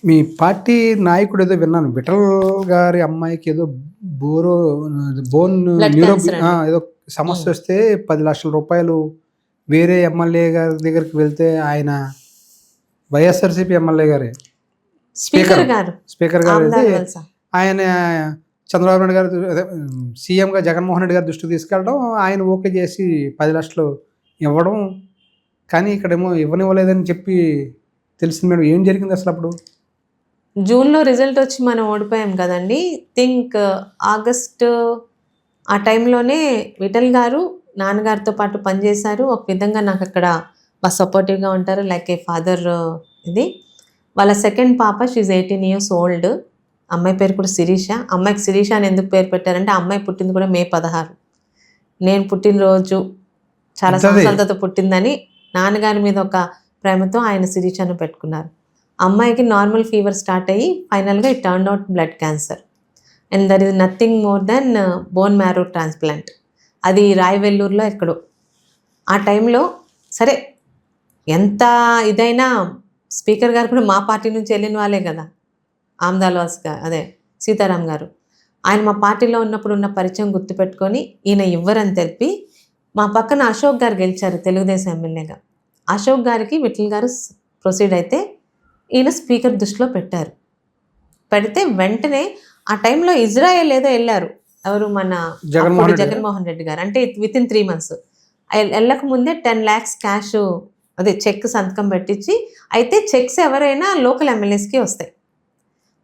మీ party నాయకుడు ఏదో విన్నాను. విఠల్ గారి అమ్మాయికి ఏదో borrow bone blood neuro cancer అండి. ఏదో సమస్య ఉమ్. వస్తే 10,00,000 వేరే ఎమ్మెల్యే గారి దగ్గరికి వెళ్తే ఆయన వైఎస్ఆర్సీపీ ఎమ్మెల్యే గారే స్పీకర్ గారు స్పీకర్ గారు అయితే ఆమ్దాల వలస. ఆయన చంద్రబాబు నాయుడు గారు అదే సీఎంగా జగన్మోహన్ రెడ్డి గారి దృష్టికి తీసుకెళ్ళడం ఆయన ఓకే చేసి 10,00,000 ఇవ్వడం. కానీ ఇక్కడేమో ఇవ్వనివ్వలేదని చెప్పి తెలిసింది మేడం. ఏం జరిగింది అసలు అప్పుడు? జూన్లో రిజల్ట్ వచ్చి మనం ఓడిపోయాం కదండి. థింక్ ఆగస్టు ఆ టైంలోనే విఠల్ గారు నాన్నగారితో పాటు పనిచేశారు. ఒక విధంగా నాకు అక్కడ బాగా సపోర్టివ్గా ఉంటారు, లైక్ ఏ ఫాదర్. ఇది వాళ్ళ సెకండ్ పాప, షీజ్ 18 years old. అమ్మాయి పేరు కూడా శిరీష. అమ్మాయికి శిరీష అని ఎందుకు పేరు పెట్టారంటే అమ్మాయి పుట్టింది కూడా May 16. నేను పుట్టినరోజు చాలా సంవత్సరాల తర్వాత పుట్టిందని నాన్నగారి మీద ఒక ప్రేమతో ఆయన శిరీషను పెట్టుకున్నారు. అమ్మాయికి నార్మల్ ఫీవర్ స్టార్ట్ అయ్యి ఫైనల్గా it turn out blood cancer and there is nothing more than bone marrow transplant. అది రాయవెల్లూరులో ఎక్కడో. ఆ టైంలో సరే ఎంత ఇదైనా స్పీకర్ గారు కూడా మా పార్టీ నుంచి వెళ్ళిన వాళ్ళే కదా, ఆమ్దాల్వాస్ గారు, అదే సీతారాం గారు. ఆయన మా పార్టీలో ఉన్నప్పుడు ఉన్న పరిచయం గుర్తుపెట్టుకొని ఈయన ఇవ్వరని తెలిపి మా పక్కన అశోక్ గారు గెలిచారు తెలుగుదేశం ఎమ్మెల్యేగా. అశోక్ గారికి విఠల్ గారు ప్రొసీడ్ అయితే ఈయన స్పీకర్ దృష్టిలో పెట్టారు. పెడితే వెంటనే ఆ టైంలో ఇజ్రాయెల్ ఏదో వెళ్ళారు. ఎవరు? మన జగన్మోహన్ రెడ్డి గారు. అంటే వితిన్ 3 months వెళ్ళక ముందే 10 lakhs క్యాష్, అదే చెక్ సంతకం పెట్టించి, అయితే చెక్స్ ఎవరైనా లోకల్ ఎమ్మెల్యేస్కి వస్తాయి.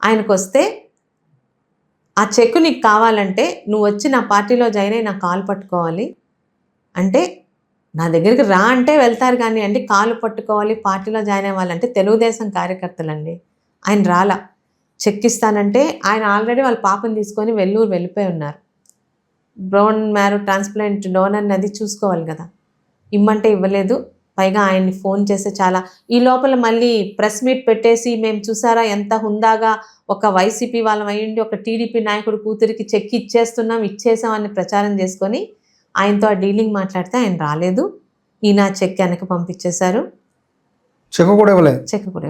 ఆయనకు వస్తే ఆ చెక్ నీకు కావాలంటే నువ్వు వచ్చి నా పార్టీలో జాయిన్ అయ్యి నా కాలు పట్టుకోవాలి అంటే, నా దగ్గరికి రా అంటే వెళ్తారు కానీ అండి, కాలు పట్టుకోవాలి పార్టీలో జాయిన్ అవ్వాలంటే తెలుగుదేశం కార్యకర్తలండి. ఆయన రాలా. చెక్ ఇస్తానంటే ఆయన ఆల్రెడీ వాళ్ళ పాపని తీసుకొని వెల్లూరు వెళ్ళిపోయి ఉన్నారు. బోన్ మ్యారో ట్రాన్స్ప్లాంట్ డోనర్ అది చూసుకోవాలి కదా, ఇమ్మంటే ఇవ్వలేదు. పైగా ఆయన్ని ఫోన్ చేస్తే చాలా, ఈ లోపల మళ్ళీ ప్రెస్ మీట్ పెట్టేసి మేము చూసారా ఎంత హుందాగా ఒక వైసీపీ వాళ్ళం అయ్యిండి ఒక టీడీపీ నాయకుడు కూతురికి చెక్ ఇచ్చేసామని ప్రచారం చేసుకొని ఆయనతో ఆ డీలింగ్ మాట్లాడితే ఆయన రాలేదు. ఈయన చెక్ వెనక్కి పంపించేశారు. చెక్ కూడా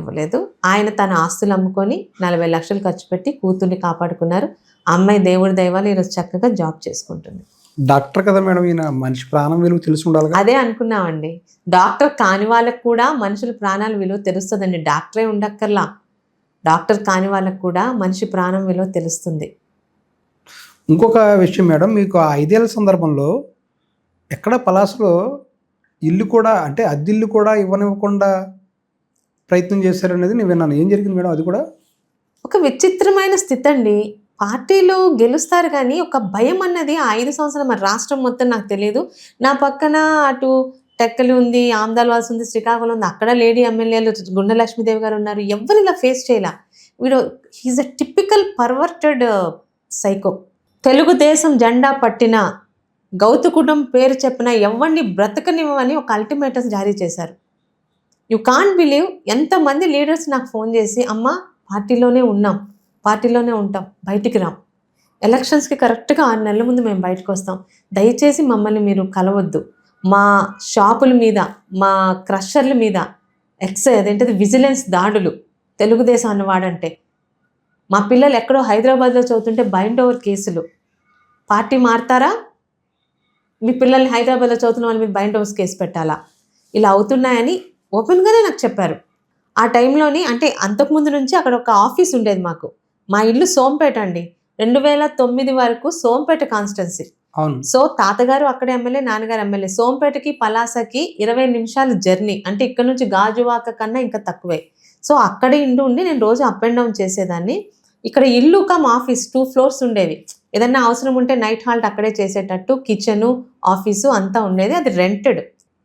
ఇవ్వలేదు. ఆయన తన ఆస్తులు అమ్ముకొని 40 లక్షలు ఖర్చు పెట్టి కూతుర్ని కాపాడుకున్నారు. అమ్మాయి దేవుడి దైవాలు ఈరోజు చక్కగా జాబ్ చేసుకుంటుంది. డాక్టర్ కదా మేడం, ఈయన మనిషి ప్రాణం విలువ తెలిసి ఉండాలి. అదే అనుకున్నామండి. డాక్టర్ కాని వాళ్ళకు కూడా మనుషుల ప్రాణాల విలువ తెలుస్తుందండి. డాక్టరే ఉండక్కర్లా, డాక్టర్ కాని వాళ్ళకు కూడా మనిషి ప్రాణం విలువ తెలుస్తుంది. ఇంకొక విషయం మేడం, మీకు ఆ 5 ఏళ్ల సందర్భంలో ఎక్కడ పలాసలో ఇల్లు కూడా, అంటే అద్దిల్లు కూడా ఇవ్వనివ్వకుండా ప్రయత్నం చేశారనేది నేను విన్నాను. ఏం జరిగింది మేడం అది కూడా? ఒక విచిత్రమైన స్థితి అండి. పార్టీలు గెలుస్తారు కానీ ఒక భయం అన్నది ఆ 5 సంవత్సరాలు మరి రాష్ట్రం మొత్తం నాకు తెలియదు. నా పక్కన అటు టెక్కలి ఉంది, ఆమ్దాల్వాస్ ఉంది, శ్రీకాకుళం ఉంది, అక్కడ లేడీ ఎమ్మెల్యేలు గుండె లక్ష్మీదేవి గారు ఉన్నారు. ఎవరు ఇలా ఫేస్ చేయలే. వీడు he's a typical perverted psycho. Telugu Desam జెండా పట్టిన గౌతుకుటం పేరు చెప్పిన ఎవరిని బ్రతకనివ్వని ఒక అల్టిమేటస్ జారీ చేశారు. You can't believe. ఎంతమంది లీడర్స్ నాకు ఫోన్ చేసి అమ్మ పార్టీలోనే ఉంటాం, బయటికి రాం, ఎలక్షన్స్కి కరెక్ట్గా 6 నెలల ముందు మేము బయటకు వస్తాం, దయచేసి మమ్మల్ని మీరు కలవద్దు, మా షాపుల మీద, మా క్రషర్ల మీద అదేంటిది విజిలెన్స్ దాడులు, తెలుగుదేశం అన్నవాడంటే, మా పిల్లలు ఎక్కడో హైదరాబాద్లో చదువుతుంటే బైండ్ ఓవర్ కేసులు, పార్టీ మారుతారా, మీ పిల్లల్ని హైదరాబాద్లో చదువుతున్న వాళ్ళ మీద బైండ్ ఓవర్స్ కేసు పెట్టాలా, ఇలా అవుతున్నాయని ఓపెన్గానే నాకు చెప్పారు. ఆ టైంలోని, అంటే అంతకుముందు నుంచి అక్కడ ఒక ఆఫీస్ ఉండేది మాకు. మా ఇల్లు సోంపేట అండి. 2009 వరకు సోంపేట కాన్స్టిట్యున్సీ. సో తాతగారు అక్కడే ఎమ్మెల్యే, నాన్నగారు ఎమ్మెల్యే. సోంపేటకి పలాసకి 20 నిమిషాలు జర్నీ, అంటే ఇక్కడ నుంచి గాజువాక కన్నా ఇంకా తక్కువే. సో అక్కడే ఉండి నేను రోజు అప్ అండ్ డౌన్ చేసేదాన్ని. ఇక్కడ ఇల్లు కమ్ ఆఫీస్ 2 floors ఉండేవి. ఏదన్నా అవసరం ఉంటే నైట్ హాల్ట్ అక్కడే చేసేటట్టు కిచెను, ఆఫీసు అంతా ఉండేది. అది రెంటెడ్.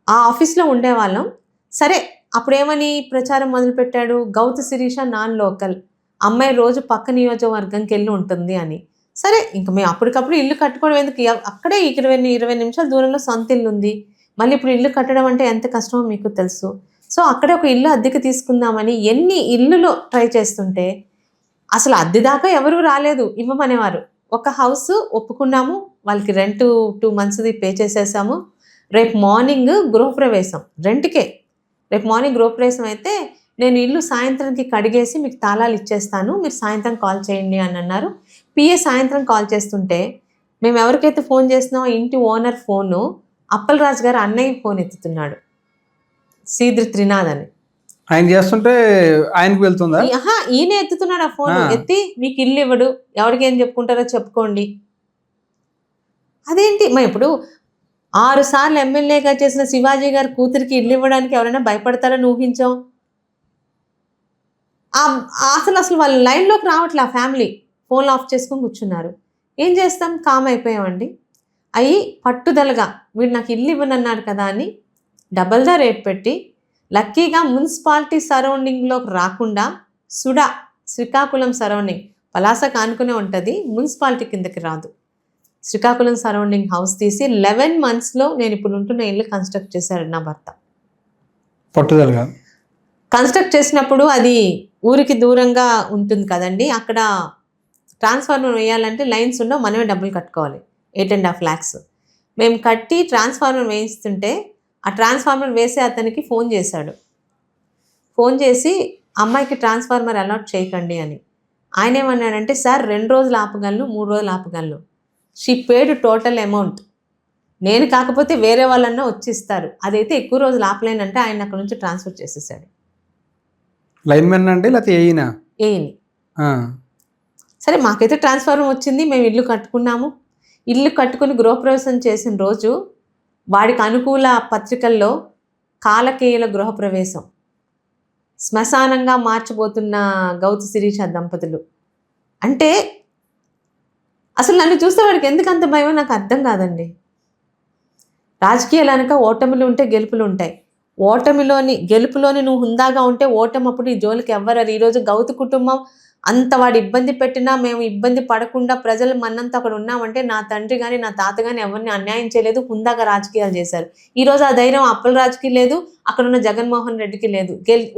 ఆ ఆఫీస్లో ఉండేవాళ్ళం. సరే అప్పుడేమని ప్రచారం మొదలుపెట్టాడు, గౌతు శిరీష నాన్ లోకల్, అమ్మాయి రోజు పక్క నియోజకవర్గంకి వెళ్ళి ఉంటుంది అని. సరే ఇంక మేము అప్పటికప్పుడు ఇల్లు కట్టుకోవడం ఎందుకు, అక్కడే 20 నిమిషాల దూరంలో సొంత ఇల్లు ఉంది. మళ్ళీ ఇప్పుడు ఇల్లు కట్టడం అంటే ఎంత కష్టమో మీకు తెలుసు. సో అక్కడే ఒక ఇల్లు అద్దెకి తీసుకుందామని ఎన్ని ఇల్లులో ట్రై చేస్తుంటే అసలు అద్దె దాకా ఎవరు రాలేదు, ఇవ్వమనేవారు. ఒక హౌస్ ఒప్పుకున్నాము, వాళ్ళకి రెంట్ 2 monthsది పే చేసేసాము. రేపు మార్నింగ్ గృహప్రవేశం, రెంట్కే. రేపు మార్నింగ్ గృహప్రవేశం అయితే నేను ఇల్లు సాయంత్రానికి కడిగేసి మీకు తాళాలు ఇచ్చేస్తాను, మీరు సాయంత్రం కాల్ చేయండి అని అన్నారు. పిఏ సాయంత్రం కాల్ చేస్తుంటే మేము ఎవరికైతే ఫోన్ చేస్తున్నామో ఇంటి ఓనర్ ఫోను అప్పలరాజు గారు అన్నయ్య ఫోన్ ఎత్తుతున్నాడు, సీద్రి త్రినాథ్ అని. ఆయన చేస్తుంటే ఆయనకు వెళ్తుందా? ఈయన ఎత్తుతున్నాడు ఆ ఫోన్. ఆ. ఎత్తి మీకు ఇల్లు ఇవ్వడు, ఎవరికి ఏం చెప్పుకుంటారో చెప్పుకోండి. అదేంటి మా ఇప్పుడు 6 సార్లు ఎమ్మెల్యేగా చేసిన శివాజీ గారి కూతురికి ఇల్లు ఇవ్వడానికి ఎవరైనా భయపడతారని ఊహించాం. అసలు వాళ్ళ లైన్లోకి రావట్లే. ఆ ఫ్యామిలీ ఫోన్లు ఆఫ్ చేసుకొని కూర్చున్నారు. ఏం చేస్తాం, కామ్ అయిపోయామండి. అయ్యి పట్టుదలగా వీడు నాకు ఇల్లు ఇవ్వనన్నాడు కదా అని డబల్దా రేట్ పెట్టి లక్కీగా మున్సిపాలిటీ సరౌండింగ్లోకి రాకుండా సుడా శ్రీకాకుళం సరౌండింగ్, పలాసకు ఆనుకునే ఉంటుంది, మున్సిపాలిటీ కిందకి రాదు, శ్రీకాకుళం సరౌండింగ్ హౌస్ తీసి 11 monthsలో నేను ఇప్పుడు ఉంటున్న ఇల్లు కన్స్ట్రక్ట్ చేశాడు నా భర్త. పట్టుదలగా కన్స్ట్రక్ట్ చేసినప్పుడు అది ఊరికి దూరంగా ఉంటుంది కదండి, అక్కడ ట్రాన్స్ఫార్మర్ వేయాలంటే లైన్స్ ఉండవు, మనమే డబ్బులు కట్టుకోవాలి, 8.5 lakhs. మేము కట్టి ట్రాన్స్ఫార్మర్ వేయిస్తుంటే ఆ ట్రాన్స్ఫార్మర్ వేసే అతనికి ఫోన్ చేశాడు. ఫోన్ చేసి అమ్మాయికి ట్రాన్స్ఫార్మర్ అలాట్ చేయకండి అని. ఆయన ఏమన్నాడంటే, సార్ 2 రోజులు ఆపగలను, 3 రోజులు ఆపగలను, షీ పేడ్ టోటల్ అమౌంట్, నేను కాకపోతే వేరే వాళ్ళన్నా వచ్చిస్తారు, అదైతే ఎక్కువ రోజులు ఆపలేనంటే ఆయన అక్కడ నుంచి ట్రాన్స్ఫర్ చేసేసాడు. లైన్మెన్ అండి లేకపోతే ఏయినా? ఏని. సరే మాకైతే ట్రాన్స్ఫార్మర్ వచ్చింది, మేము ఇల్లు కట్టుకున్నాము. ఇల్లు కట్టుకుని గృహప్రవేశం చేసిన రోజు వాడికి అనుకూల పత్రికల్లో కాలకేయుల గృహప్రవేశం, శ్మశానంగా మార్చబోతున్న గౌతు శిరీష దంపతులు. అంటే అసలు నన్ను చూస్తే వాడికి ఎందుకు అంత భయమో నాకు అర్థం కాదండి. రాజకీయాలు అనక ఓటమిలు ఉంటే గెలుపులు ఉంటాయి. గెలుపులోని నువ్వు హుందాగా ఉంటే ఓటమి అప్పుడు ఈ జోలికి ఎవ్వరు. ఈరోజు గౌతు కుటుంబం అంత వాడు ఇబ్బంది పెట్టినా మేము ఇబ్బంది పడకుండా ప్రజలు మన్నంతా అక్కడ ఉన్నామంటే నా తండ్రి కానీ నా తాత కానీ ఎవరిని అన్యాయం చేయలేదు, హుందాగా రాజకీయాలు చేశారు. ఈరోజు ఆ ధైర్యం అప్పలరాజుకి లేదు, అక్కడ ఉన్న జగన్మోహన్ రెడ్డికి లేదు.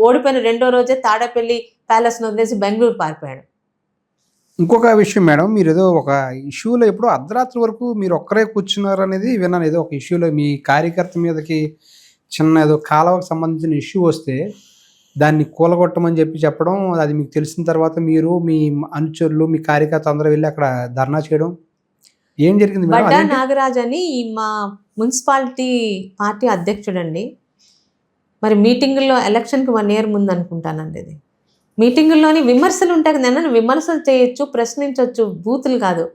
ఓడిపోయిన 2వ రోజే తాడేపల్లి ప్యాలెస్ను వదిలేసి బెంగళూరు పారిపోయాడు. ఇంకొక విషయం మేడం, మీరు ఏదో ఒక ఇష్యూలో ఎప్పుడో అర్ధరాత్రి వరకు మీరు ఒక్కరే కూర్చున్నారు అనేది విన్నాను. ఏదో ఒక ఇష్యూలో మీ కార్యకర్త మీదకి చిన్న ఏదో కాలువకు సంబంధించిన ఇష్యూ వస్తే దాన్ని కూలగొట్టమని చెప్పడం, అది మీకు తెలిసిన తర్వాత మీరు మీ అనుచరులు మీ కార్యకర్త అందరూ వెళ్ళి అక్కడ ధర్నా చేయడం ఏం జరిగింది మేడం? బడ్డా నాగరాజ్ అని మా మున్సిపాలిటీ పార్టీ అధ్యక్షుడండి. మరి మీటింగుల్లో ఎలక్షన్కి 1 year ముందు అనుకుంటానండి. ఇది మీటింగుల్లోని విమర్శలు ఉంటాయి కదా, నన్ను విమర్శలు చేయొచ్చు, ప్రశ్నించవచ్చు, బూతులు కాదు.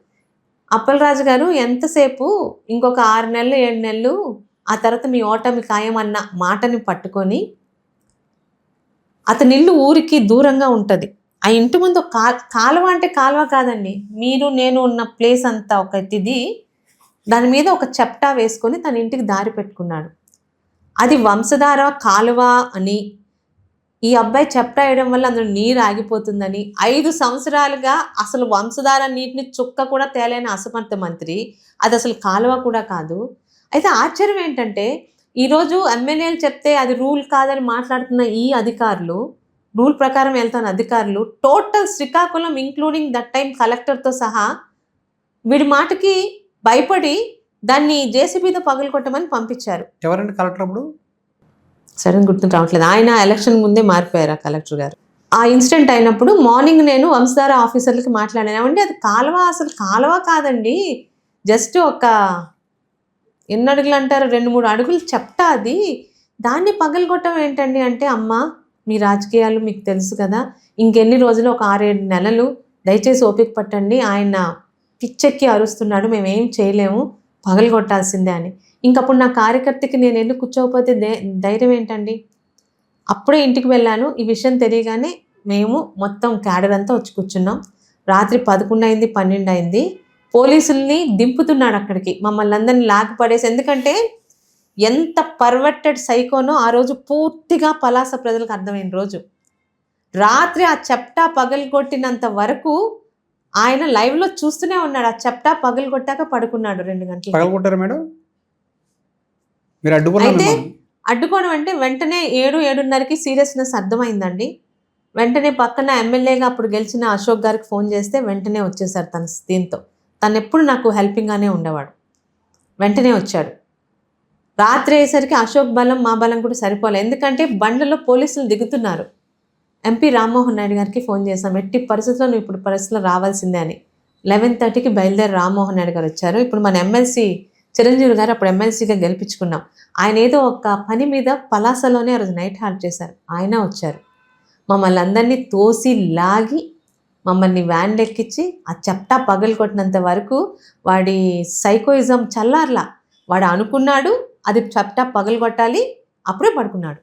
అప్పలరాజు గారు ఎంతసేపు ఇంకొక 6 నెలలు 7 నెలలు ఆ తర్వాత మీ ఓటమి ఖాయం అన్న మాటని పట్టుకొని, అతని ఇల్లు ఊరికి దూరంగా ఉంటుంది, ఆ ఇంటి ముందు కాలువ అంటే కాలువ కాదండి, మీరు నేను ఉన్న ప్లేస్ అంతా ఒక ఇది, దాని మీద ఒక చెప్టా వేసుకొని తన ఇంటికి దారి పెట్టుకున్నాడు. అది వంశధార కాలువ అని, ఈ అబ్బాయి చెప్టా వేయడం వల్ల అందులో నీరు ఆగిపోతుందని, 5 సంవత్సరాలుగా అసలు వంశధార నీటిని చుక్క కూడా తేలేని అసమర్థ మంత్రి, అది అసలు కాలువ కూడా కాదు. అయితే ఆశ్చర్యం ఏంటంటే, ఈరోజు ఎమ్మెల్యేలు చెప్తే అది రూల్ కాదని మాట్లాడుతున్న ఈ అధికారులు, రూల్ ప్రకారం వెళ్తున్న అధికారులు, total Srikakulam including that time కలెక్టర్తో సహా వీడి మాటకి భయపడి దాన్ని జేసీబీతో పగలగొట్టమని పంపించారు. ఎవరండి కలెక్టర్ అప్పుడు? సరే గుర్తు రావట్లేదు, ఆయన ఎలక్షన్ ముందే మారిపోయారు ఆ కలెక్టర్ గారు. ఆ ఇన్సిడెంట్ అయినప్పుడు మార్నింగ్ నేను వంశధార ఆఫీసర్లకి మాట్లాడానండి, అది కాలువ అసలు కాలువ కాదండి, జస్ట్ ఒక ఎన్ని అడుగులు అంటారు, 2-3 అడుగులు చెప్తా, అది దాన్ని పగలగొట్టడం ఏంటండి అంటే, అమ్మ మీ రాజకీయాలు మీకు తెలుసు కదా, ఇంకెన్ని రోజులు, ఒక 6-7 నెలలు, దయచేసి ఓపిక పట్టండి, ఆయన పిచ్చెక్కి అరుస్తున్నాడు, మేమేం చేయలేము, పగలగొట్టాల్సిందే అని. ఇంకప్పుడు నా కార్యకర్తకి నేను వెళ్ళి కూర్చోకపోతే ధైర్యం ఏంటండి? అప్పుడే ఇంటికి వెళ్ళాను. ఈ విషయం తెలియగానే మేము మొత్తం క్యాడర్ అంతా వచ్చి కూర్చున్నాం. రాత్రి 11 అయింది, 12 అయింది. పోలీసుల్ని దింపుతున్నాడు అక్కడికి, మమ్మల్ని అందరినీ లాగిపడేసి. ఎందుకంటే ఎంత పర్వర్టెడ్ సైకోనో ఆ రోజు పూర్తిగా పలాస ప్రజలకు అర్థమైన రోజు. రాత్రి ఆ చెప్టా పగలగొట్టినంత వరకు ఆయన లైవ్లో చూస్తూనే ఉన్నాడు. ఆ చెప్టా పగలగొట్టాక పడుకున్నాడు 2 గంటలు. పగలగొట్టారు మేడం? మీరు అయితే అడ్డుకోవడం అంటే వెంటనే 7-7:30కి సీరియస్నెస్ అర్థమైందండి. వెంటనే పక్కన ఎమ్మెల్యేగా అప్పుడు గెలిచిన అశోక్ గారికి ఫోన్ చేస్తే వెంటనే వచ్చేసారు. దీంతో తను ఎప్పుడు నాకు హెల్పింగ్గానే ఉండేవాడు. వెంటనే వచ్చాడు. రాత్రి అయ్యేసరికి అశోక్ బలం మా బలం కూడా సరిపోలే. ఎందుకంటే బండ్లలో పోలీసులు దిగుతున్నారు. ఎంపీ రామ్మోహన్ నాయుడు గారికి ఫోన్ చేశాం, ఎట్టి పరిస్థితుల్లో నువ్వు ఇప్పుడు పరిస్థితుల్లో రావాల్సిందే అని. 11:30కి బయలుదేరి రామ్మోహన్ నాయుడు గారు వచ్చారు. ఇప్పుడు మన ఎమ్మెల్సీ చిరంజీవి గారు అప్పుడు ఎమ్మెల్సీగా గెలిపించుకున్నాం. ఆయన ఏదో ఒక పని మీద పలాసలోనే ఆ రోజు నైట్ హాల్ట్ చేశారు. ఆయన వచ్చారు, మమ్మల్ని అందరినీ తోసి లాగి మమ్మల్ని వ్యాన్లు ఎక్కించి ఆ చెప్టా పగలు కొట్టినంత వరకు వాడి సైకోయిజం చల్లార్లా. వాడు అనుకున్నాడు అది చెప్టా పగలు కొట్టాలి, అప్పుడే పడుకున్నాడు.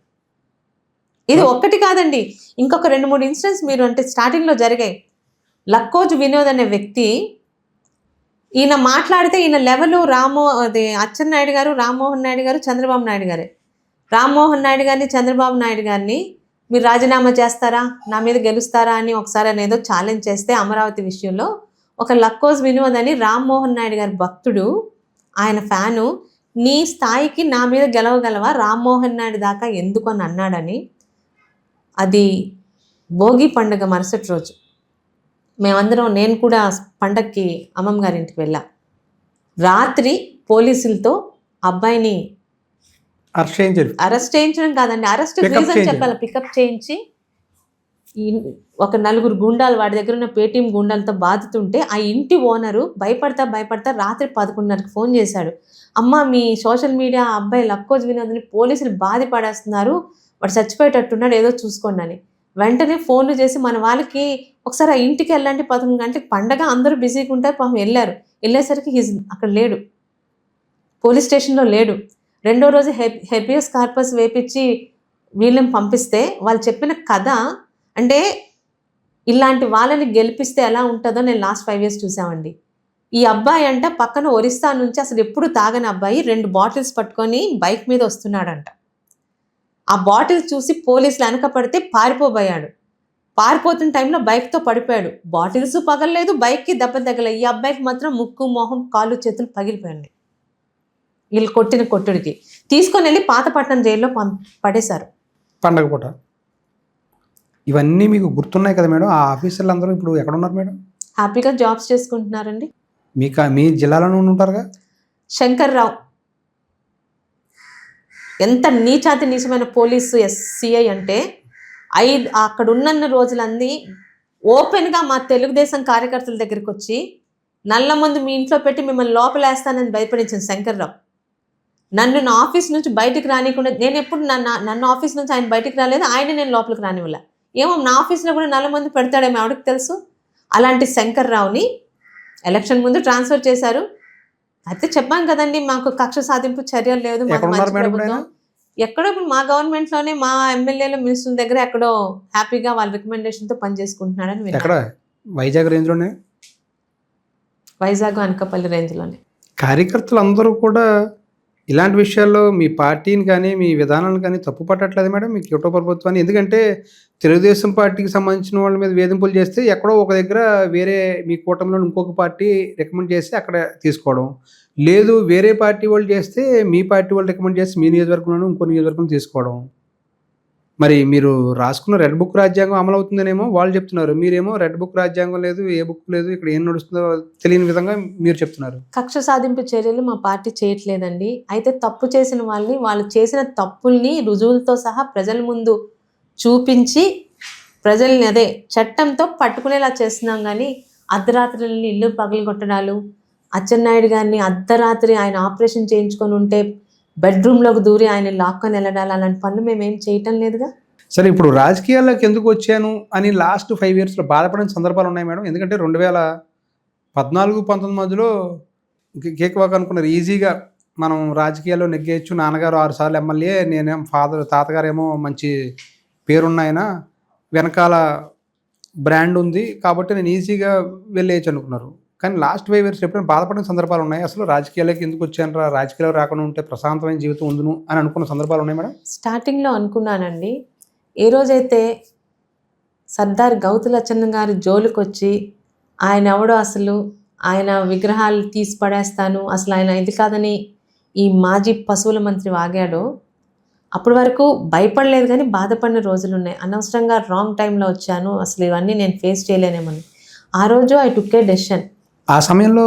ఇది ఒక్కటి కాదండి, ఇంకొక 2-3 ఇన్సిడెంట్స్ మీరు అంటే స్టార్టింగ్లో జరిగాయి. లక్కోజు వినోద్ అనే వ్యక్తి, ఈయన మాట్లాడితే ఈయన లెవెల్ అచ్చెన్నాయుడు గారు, రామ్మోహన్ నాయుడు గారు, చంద్రబాబు నాయుడు గారే. రామ్మోహన్ నాయుడు గారిని, చంద్రబాబు నాయుడు గారిని మీరు రాజీనామా చేస్తారా, నా మీద గెలుస్తారా అని ఒకసారి అనేదో ఛాలెంజ్ చేస్తే అమరావతి విషయంలో ఒక లక్కోజ్ వినోద్ అని రామ్మోహన్ నాయుడు గారి భక్తుడు, ఆయన ఫ్యాను, నీ స్థాయికి నా మీద గెలవగలవా రామ్మోహన్ నాయుడు దాకా ఎందుకు అని అన్నాడని. అది భోగి పండుగ మరుసటి రోజు మేమందరం, నేను కూడా పండగకి అమ్మమ్మ గారి ఇంటికి వెళ్ళా. రాత్రి పోలీసులతో అబ్బాయిని అరెస్ట్ చేయించడం కాదండి, అరెస్ట్ రీజన్ చెప్పాలి, పికప్ చేయించి ఒక 4 గుండాలు వాడి దగ్గర ఉన్న పేటీఎం గుండాలతో బాదుతుంటే ఆ ఇంటి ఓనరు భయపడతా రాత్రి 11:30కి ఫోన్ చేశాడు. అమ్మ, మీ సోషల్ మీడియా అబ్బాయి లక్కోజ్ వినోద్ని పోలీసులు బాధ పడేస్తున్నారు, వాడు చచ్చిపోయేటట్టున్నాడు, ఏదో చూసుకోండి అని. వెంటనే ఫోన్లు చేసి మన వాళ్ళకి ఒకసారి ఆ ఇంటికి వెళ్ళండి, 11 గంటలకు పండగ, అందరూ బిజీగా ఉంటారు. పాపం వెళ్ళేసరికి అక్కడ లేడు, పోలీస్ స్టేషన్లో లేడు. 2వ రోజు హెబియస్ కార్పస్ వేపించి వీళ్ళని పంపిస్తే వాళ్ళు చెప్పిన కథ అంటే ఇలాంటి వాళ్ళని గెలిపిస్తే ఎలా ఉంటుందో నేను లాస్ట్ 5 years చూసామండి. ఈ అబ్బాయి అంట పక్కన ఒరిస్సా నుంచి అసలు ఎప్పుడు తాగని అబ్బాయి 2 బాటిల్స్ పట్టుకొని బైక్ మీద వస్తున్నాడంట. ఆ బాటిల్స్ చూసి పోలీసులు వెనక పడితే పారిపోబోయాడు. పారిపోతున్న టైంలో బైక్తో పడిపోయాడు. బాటిల్స్ పగలలేదు, బైక్కి దెబ్బ తగలేదు. ఈ అబ్బాయికి మాత్రం ముక్కు, మొహం, కాళ్ళు, చేతులు పగిలిపోయాయి. వీళ్ళు కొట్టిన కొట్టుడికి తీసుకొని వెళ్ళి పాతపట్నం జైల్లో పడేశారు పండగ పూట. ఇవన్నీ మీకు గుర్తున్నాయి కదా మేడం? ఆ ఆఫీసర్లు అందరూ ఇప్పుడు ఎక్కడ ఉన్నారు మేడం? హ్యాపీగా జాబ్స్ చేసుకుంటున్నారండి. మీ జిల్లాలోనే ఉంటారుగా. శంకర్రావు ఎంత నీచమైన పోలీసు సిఐ అంటే అక్కడ ఉన్న రోజులన్నీ ఓపెన్గా మా తెలుగుదేశం కార్యకర్తల దగ్గరికి వచ్చి నల్ల మందు మీ ఇంట్లో పెట్టి మిమ్మల్ని లోపలేస్తానని భయపడించిన శంకర్రావు. నన్ను నా ఆఫీస్ నుంచి బయటికి రానికుండా, నేను ఎప్పుడు నన్ను ఆఫీస్ నుంచి ఆయన బయటికి రాలేదు, ఆయన నేను లోపలికి రానివ్వలే. ఏమో నా ఆఫీస్లో కూడా 4 మంది పెడతాడేమో ఎవరికి తెలుసు. అలాంటి శంకర్రావుని ఎలక్షన్ ముందు ట్రాన్స్ఫర్ చేశారు. అయితే చెప్పాం కదండి, మాకు కక్ష సాధింపు చర్యలు లేదు, ఎక్కడో ఇప్పుడు మా గవర్నమెంట్లోనే మా ఎమ్మెల్యేలు, మినిస్టర్ల దగ్గర ఎక్కడో హ్యాపీగా వాళ్ళ రికమెండేషన్తో పనిచేసుకుంటున్నాడని. వైజాగ్, అనకాపల్లి రేంజ్లోనే. కార్యకర్తలు అందరూ కూడా ఇలాంటి విషయాల్లో మీ పార్టీని కానీ మీ విధానాలను కానీ తప్పు పట్టట్లేదు మేడం మీకు కుటుంబ ప్రభుత్వాన్ని? ఎందుకంటే తెలుగుదేశం పార్టీకి సంబంధించిన వాళ్ళ మీద వేధింపులు చేస్తే ఎక్కడో ఒక దగ్గర వేరే మీ కూటమిలో ఇంకొక పార్టీ రికమెండ్ చేస్తే అక్కడ తీసుకోవడం లేదు, వేరే పార్టీ వాళ్ళు చేస్తే మీ పార్టీ వాళ్ళు రికమెండ్ చేస్తే మీ నియోజకవర్గంలోనూ ఇంకో నియోజకవర్గం తీసుకోవడం. మరి మీరు రాసుకున్న రెడ్ బుక్ రాజ్యాంగం అమలు అవుతుందనేమో వాళ్ళు చెప్తున్నారు, మీరేమో రెడ్ బుక్ రాజ్యాంగం లేదు, ఏ బుక్ లేదు, ఇక్కడ ఏం నడుస్తుందో తెలియని విధంగా మీరు చెప్తున్నారు. కక్ష సాధింపు చర్యలు మా పార్టీ చేయట్లేదండి. అయితే తప్పు చేసిన వాళ్ళని, వాళ్ళు చేసిన తప్పుల్ని రుజువులతో సహా ప్రజల ముందు చూపించి ప్రజల్ని చట్టంతో పట్టుకునేలా చేస్తున్నాం. కానీ అర్ధరాత్రి ఇల్లు పగలగొట్టడాలు, అచ్చెన్నాయుడు గారిని అర్ధరాత్రి ఆయన ఆపరేషన్ చేయించుకొని ఉంటే బెడ్రూమ్లోకి దూరి ఆయన లాక్కొని వెళ్ళడాలు, అలాంటి పనులు మేమేం చేయటం లేదుగా. సరే, ఇప్పుడు రాజకీయాల్లోకి ఎందుకు వచ్చాను అని లాస్ట్ 5 yearsలో బాధపడిన సందర్భాలు ఉన్నాయి మేడం? ఎందుకంటే 2014-19 మధ్యలో కేక్వాక్ అనుకున్నారు ఈజీగా మనం రాజకీయాల్లో నెగ్గేయచ్చు, నాన్నగారు 6 సార్లు ఎమ్మెల్యే, నేనేం తాతగారేమో మంచి పేరున్నాయన, వెనకాల బ్రాండ్ ఉంది కాబట్టి నేను ఈజీగా వెళ్ళేయచ్చు అనుకున్నారు. కానీ లాస్ట్ 5 years ఎప్పుడైనా బాధపడిన సందర్భాలు ఉన్నాయి? అసలు రాజకీయాలకి ఎందుకు వచ్చాను, రాజకీయాలు రాకుండా ఉంటే ప్రశాంతమైన జీవితం ఉందును అని అనుకున్న సందర్భాలు ఉన్నాయి మేడం? స్టార్టింగ్లో అనుకున్నానండి. ఏ రోజైతే సర్దార్ గౌతులచ్చన్న గారి జోలికి వచ్చి ఆయన ఎవడో అసలు, ఆయన విగ్రహాలు తీసి పడేస్తాను, అసలు ఆయన ఇది కాదని ఈ మాజీ పశువుల మంత్రి వాగాడో, అప్పటి వరకు భయపడలేదు కానీ బాధపడిన రోజులు ఉన్నాయి. అనవసరంగా రాంగ్ టైంలో వచ్చాను, అసలు ఇవన్నీ నేను ఫేస్ చేయలేనేమని. ఆ రోజు ఐ టుక్ ఏ డెసిషన్. ఆ సమయంలో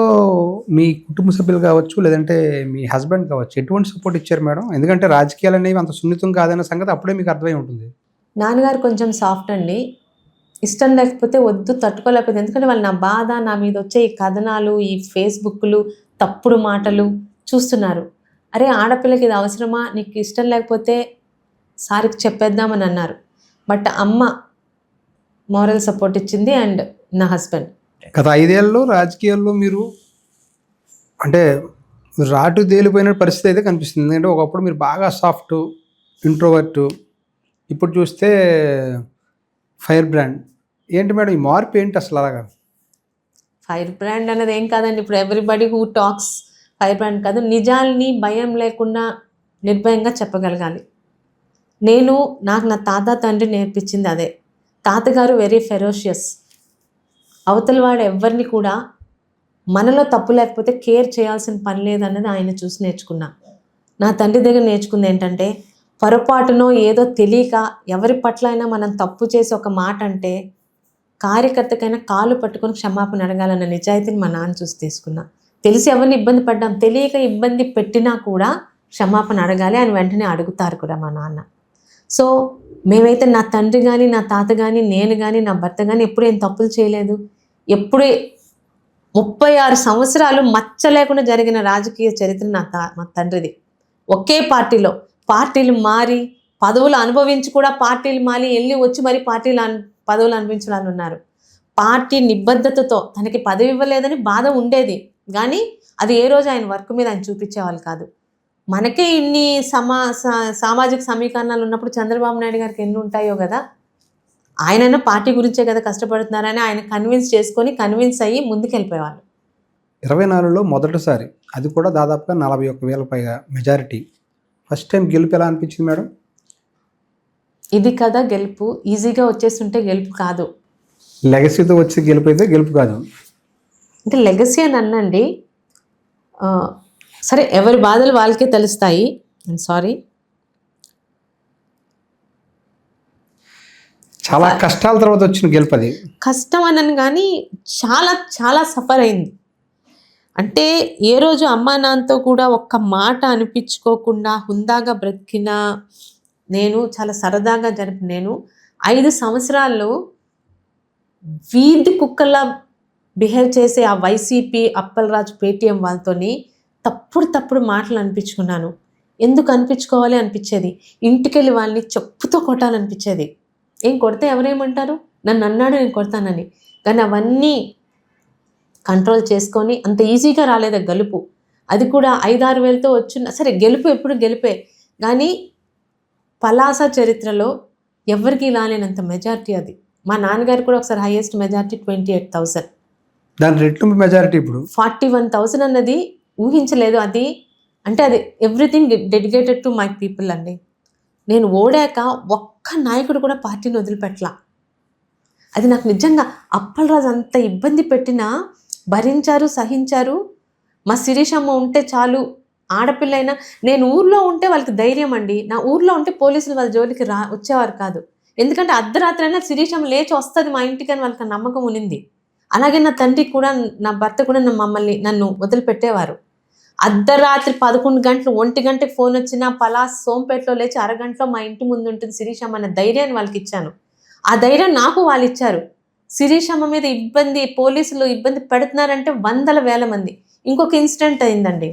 మీ కుటుంబ సభ్యులు కావచ్చు, లేదంటే మీ హస్బెండ్ కావచ్చు, ఎటువంటి సపోర్ట్ ఇచ్చారు మేడం? ఎందుకంటే రాజకీయాలు అనేవి అంత సున్నితం కాదన్న సంగతి అప్పుడే మీకు అర్థమై ఉంటుంది. నాన్నగారు కొంచెం సాఫ్ట్ అండి. ఇష్టం లేకపోతే వద్దు, తట్టుకోలేకపోతే, ఎందుకంటే వాళ్ళు నా బాధ, నా మీద వచ్చే ఈ కథనాలు, ఈ ఫేస్‌బుక్‌లు, తప్పుడు మాటలు చూస్తున్నారు. అరే! ఆడపిల్లకి ఇది అవసరమా? నీకు ఇష్టం లేకపోతే సార్‌కి చెప్పేద్దామని అన్నారు. బట్ అమ్మ మోరల్ సపోర్ట్ ఇచ్చింది అండ్ నా హస్బెండ్. గత 5 ఏళ్లలో రాజకీయాల్లో మీరు అంటే రాటు తేలిపోయిన పరిస్థితి అయితే కనిపిస్తుంది. ఎందుకంటే ఒకప్పుడు మీరు బాగా సాఫ్ట్, ఇంట్రోవర్ట్, ఇప్పుడు చూస్తే ఫైర్ బ్రాండ్. ఏంటి మేడం ఈ మార్పు ఏంటి అసలు అలాగా? ఫైర్ బ్రాండ్ అన్నది ఏం కాదండి. ఇప్పుడు everybody who talks fire brand కాదు. నిజాల్ని భయం లేకుండా నిర్భయంగా చెప్పగలగాలి. నాకు నా తాత తండ్రి నేర్పించింది అదే. తాతగారు వెరీ ఫెరోషియస్. అవతల వాడు ఎవ్వరిని కూడా మనలో తప్పు లేకపోతే కేర్ చేయాల్సిన పని లేదన్నది ఆయన చూసి నేర్చుకున్నా. నా తండ్రి దగ్గర నేర్చుకుంది ఏంటంటే, పొరపాటునో ఏదో తెలియక ఎవరి పట్ల అయినా మనం తప్పు చేసి ఒక మాట అంటే కార్యకర్తకైనా కాళ్ళు పట్టుకొని క్షమాపణ అడగాలన్న నిజాయితీని మా నాన్న చూసి తీసుకున్నా. తెలిసి ఎవరిని ఇబ్బంది పడ్డాం, తెలియక ఇబ్బంది పెట్టినా కూడా క్షమాపణ అడగాలి అని వెంటనే అడుగుతారు కూడా మా నాన్న. సో మేమైతే నా తండ్రి కానీ, నా తాత కానీ, నేను కానీ, నా భర్త కానీ ఎప్పుడు ఏం తప్పులు చేయలేదు. ఎప్పుడే 36 సంవత్సరాలు మచ్చ లేకుండా జరిగిన రాజకీయ చరిత్ర మా తండ్రిది. ఒకే పార్టీలో పార్టీలు మారి పదవులు అనుభవించి కూడా పార్టీలు మారి వెళ్ళి వచ్చి మరి పదవులు అనుభవించిన వాళ్ళు ఉన్నారు. పార్టీ నిబద్ధతతో తనకి పదవి ఇవ్వలేదని బాధ ఉండేది, కానీ అది ఏ రోజు ఆయన వర్క్ మీద ఆయన చూపించేవాళ్ళు కాదు. మనకే ఇన్ని సామాజిక సమీకరణాలు ఉన్నప్పుడు చంద్రబాబు నాయుడు గారికి ఎన్ని ఉంటాయో కదా. ఆయనైనా పార్టీ గురించే కదా కష్టపడుతున్నారని ఆయన కన్విన్స్ అయ్యి ముందుకెళ్ళిపోయేవాళ్ళు. 24లో మొదటిసారి, అది కూడా దాదాపుగా 41,000 పైగా మెజారిటీ. ఫస్ట్ టైం గెలుపు ఎలా అనిపించింది మేడం? ఇది కదా గెలుపు. ఈజీగా వచ్చేస్తుంటే గెలుపు కాదు. లెగసీతో వచ్చే గెలుపు అయితే గెలుపు కాదు. అంటే లెగసీ అని అన్నండి. సరే, ఎవరి బాధలు వాళ్ళకే తెలుస్తాయి. I'm sorry. చాలా కష్టాల తర్వాత వచ్చిన గెలుపు అది. కష్టం అనను కానీ చాలా చాలా సఫర్ అయింది. అంటే ఏ రోజు అమ్మా నాన్నతో కూడా ఒక్క మాట అనిపించుకోకుండా హుందాగా బ్రతికిన నేను, చాలా సరదాగా జరిపిన నేను 5 సంవత్సరాల్లో వీధి కుక్కల్లా బిహేవ్ చేసే ఆ వైసీపీ అప్పలరాజు పేటీఎం వాళ్ళతోని తప్పుడు మాటలు అనిపించుకున్నాను. ఎందుకు అనిపించుకోవాలి అనిపించేది. ఇంటికెళ్ళి వాళ్ళని చెప్పుతో కొట్టాలనిపించేది. ఏం కొడితే ఎవరేమంటారు, నన్ను అన్నాడు నేను కొడతానని. కానీ అవన్నీ కంట్రోల్ చేసుకొని అంత ఈజీగా రాలేదు గెలుపు. అది కూడా 5-6 వేలతో వచ్చిన సరే గెలుపు ఎప్పుడు గెలిపే, కానీ పలాస చరిత్రలో ఎవరికి రాలేనంత మెజారిటీ అది. మా నాన్నగారు కూడా ఒకసారి హైయెస్ట్ మెజారిటీ 28,000. దాని రెట్టింపు మెజారిటీ ఇప్పుడు 41,000 అన్నది ఊహించలేదు. అది అంటే అది everything dedicated to my people అండి. నేను ఓడాక ఒక్క నాయకుడు కూడా పార్టీని వదిలిపెట్టలా. అది నాకు నిజంగా అప్పలరాజు అంత ఇబ్బంది పెట్టినా భరించారు, సహించారు. మా శిరీషమ్మ ఉంటే చాలు, ఆడపిల్లైనా నేను ఊర్లో ఉంటే వాళ్ళకి ధైర్యం అండి. నా ఊర్లో ఉంటే పోలీసులు వాళ్ళ జోలికి వచ్చేవారు కాదు. ఎందుకంటే అర్ధరాత్రి అయినా శిరీషమ్మ లేచి వస్తుంది మా ఇంటికి అని వాళ్ళకి నమ్మకం ఉన్నింది. అలాగే నా తండ్రి కూడా, నా భర్త కూడా నన్ను వదిలిపెట్టేవారు. అర్ధరాత్రి 11 గంటలు 1 గంటకి ఫోన్ వచ్చినా పలాస్ సోంపేటలో లేచి అరగంటలో మా ఇంటి ముందు ఉంటుంది శిరీషమ్మ అన్న ధైర్యాన్ని వాళ్ళకి ఇచ్చాను. ఆ ధైర్యం నాకు వాళ్ళు ఇచ్చారు. శిరీషమ్మ మీద పోలీసులు ఇబ్బంది పెడుతున్నారంటే 100,000 మంది. ఇంకొక ఇన్సిడెంట్ అయిందండి.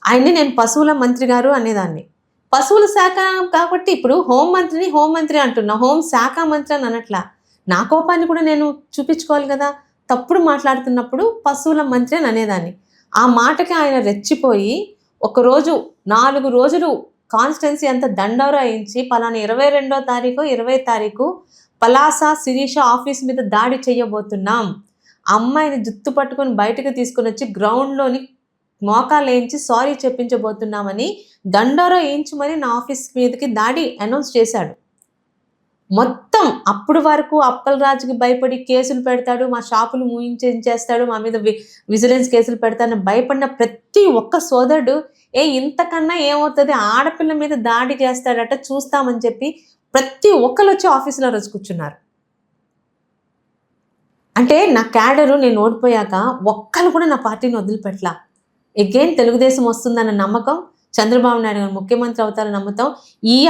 ఆయన్ని నేను పశువుల మంత్రి గారు అనేదాన్ని. పశువుల శాఖ కాబట్టి ఇప్పుడు హోంమంత్రి అంటున్నా, హోం శాఖ మంత్రి అని అనట్లా. నా కోపాన్ని కూడా నేను చూపించుకోవాలి కదా. తప్పుడు మాట్లాడుతున్నప్పుడు పశువుల మంత్రి అని అనేదాన్ని. ఆ మాటకి ఆయన రెచ్చిపోయి ఒకరోజు 4 రోజులు కాన్స్టిట్యున్సీ అంతా దండోరా వేయించి పలానా 22వ తారీఖు 20వ తారీఖు పలాస శిరీష ఆఫీస్ మీద దాడి చేయబోతున్నాం, అమ్మాయిని జుత్తు పట్టుకొని బయటకు తీసుకొని వచ్చి గ్రౌండ్లోని మోకాలు వేయించి సారీ చెప్పించబోతున్నామని దండోరా వేయించమని నా ఆఫీస్ మీదకి దాడి అనౌన్స్ చేశాడు. మొత్తం అప్పుడు వరకు అప్పలరాజుకి భయపడి కేసులు పెడతాడు, మా షాపులు మూయించేస్తాడు, మా మీద విజిలెన్స్ కేసులు పెడతాడని భయపడిన ప్రతి ఒక్క సోదరుడు ఇంతకన్నా ఏమవుతుంది, ఆడపిల్ల మీద దాడి చేస్తాడట చూస్తామని చెప్పి ప్రతి ఒక్కరు వచ్చి ఆఫీసులో రోజు కూర్చున్నారు. అంటే నా క్యాడరు నేను ఓడిపోయాక ఒక్కరు కూడా నా పార్టీని వదిలిపెట్టలా. ఎగైన్ తెలుగుదేశం వస్తుందన్న నమ్మకం, చంద్రబాబు నాయుడు గారు ముఖ్యమంత్రి అవుతారని నమ్ముతాం. ఈ